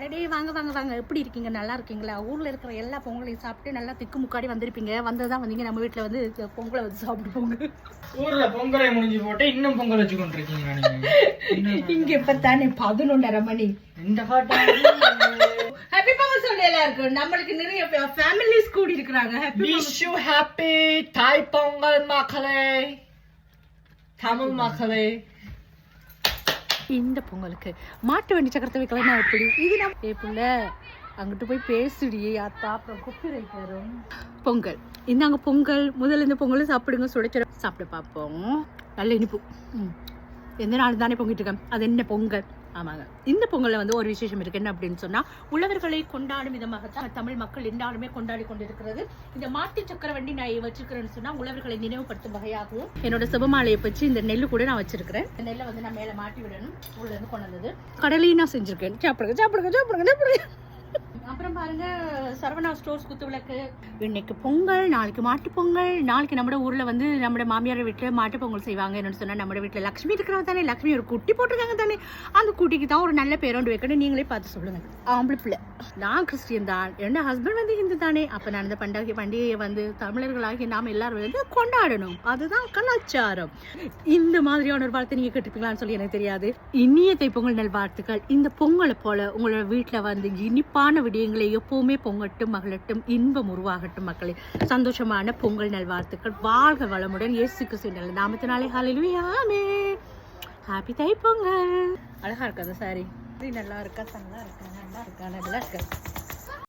அரடே வாங்க வாங்க வாங்க, எப்படி இருக்கீங்க? நல்லா இருக்கீங்களா? ஊர்ல இருக்கிற எல்லா பொங்கலையும் சாப்பிட்டு நல்லா திக்கு முக்காடி வந்திருப்பீங்க. வந்ததான் வந்தீங்க நம்ம வீட்டுல வந்து பொங்கலை வந்து சாப்பிடுவோங்க. ஊர்ல பொங்கலை முடிஞ்சு போட்டு இன்னும் பொங்கல் வச்சு கொண்டிருக்கீங்க. இங்க இப்பதானே 11:30 மணி. இந்த ஹாப்பி பொங்கல் சொல்ல எல்லாருக்கும். நம்மளுக்கு நிறைய ஃபேமிலிஸ் கூடி இருக்கிறாங்க. விஷ் யூ ஹாப்பி தை பொங்கல் மக்களே, தமிழ் மக்களே. இந்த பொங்கலுக்கு மாட்டு வண்டி சக்கரத்தை வைக்கலாம். எப்படி இது நம்ம ஏப்புல அங்கிட்டு போய் பேசுடி அத்தா, அப்புறம் காப்பிரைட் வரும். பொங்கல் இந்தாங்க பொங்கல். முதல்ல இந்த பொங்கலும் சாப்பிடுங்க. சுடைக்கிற சாப்பிட்டு பார்ப்போம். நல்ல இனிப்பு. எந்த நாள் தானே பொங்கிட்டு இருக்கேன். அது என்ன பொங்கல்? ஆமாங்க, இந்த பொங்கல்ல வந்து ஒரு விசேஷம் இருக்கு. என்ன அப்படின்னு சொன்னா, உழவர்களை கொண்டாடும் விதமாகத்தான் தமிழ் மக்கள் எல்லாருமே கொண்டாடி கொண்டிருக்கிறது. இந்த மாட்டு சக்கர வண்டி நான் வச்சிருக்கிறேன்னு சொன்னா உழவர்களை நினைவுபடுத்தும் வகையாகவும் என்னோட சிவமாலையை வச்சு இந்த நெல்லு கூட நான் வச்சிருக்கிறேன். இந்த நெல்லை வந்து நான் மேல மாட்டி விடணும். உள்ள இருந்து கொண்டு வந்தது கடலையும் நான் செஞ்சிருக்கேன். சாப்பிடுங்க சாப்பிடுங்க சாப்பிடுங்க சாப்பிடுங்க. அப்புறம் பாருங்க, சரவணா ஸ்டோர்ஸ் குத்து விளக்கு. இன்னைக்கு பொங்கல், நாளைக்கு மாட்டு பொங்கல். நாளைக்கு நம்ம ஊர்ல வந்து நம்ம மாமியார் வீட்டுல மாட்டு பொங்கல் செய்வாங்க. என்னன்னு சொன்னா, நம்ம வீட்டுல லட்சுமி இருக்கிறவங்க தானே, லட்சுமி ஒரு குட்டி போட்டிருக்காங்க தானே, அந்த குட்டிக்கு தான் ஒரு நல்ல பேரோண்டு வைக்கணும். நீங்களே பார்த்து சொல்லுங்க. ஆம்பளை பிள்ளை, நான் கிறிஸ்டியன் தான், என்ன ஹஸ்பண்ட் வந்து ஹிந்து தானே. அப்ப நான் இந்த பண்டிகையை வந்து தமிழர்களாகி நாம எல்லாரும் வந்து கொண்டாடணும். அதுதான் கலாச்சாரம். இந்த மாதிரியான ஒரு வார்த்தை நீங்க கேட்டிருப்பீங்களான்னு சொல்லி எனக்கு தெரியாது. இனிய தைப்பொங்கல் நல் வாழ்த்துக்கள். இந்த பொங்கலை போல உங்களோட வீட்டுல வந்து இனிப்பான விடயங்களை எப்பவுமே பொங்கட்டும், மகளட்டும், இன்பம் உருவாகட்டும். மக்களே, சந்தோஷமான பொங்கல் நல்வாழ்த்துக்கள். வாழ்க வளமுடன். இயேசு கிறிஸ்துவின் நாமத்தினாலே ஹல்லேலூயா, ஆமென். ஹாப்பி தைப்பொங்கல். அழகா இருக்கா சாரி? நல்லா இருக்கா? நல்லா இருக்கா? நல்லா இருக்கா? நல்லா இருக்கா?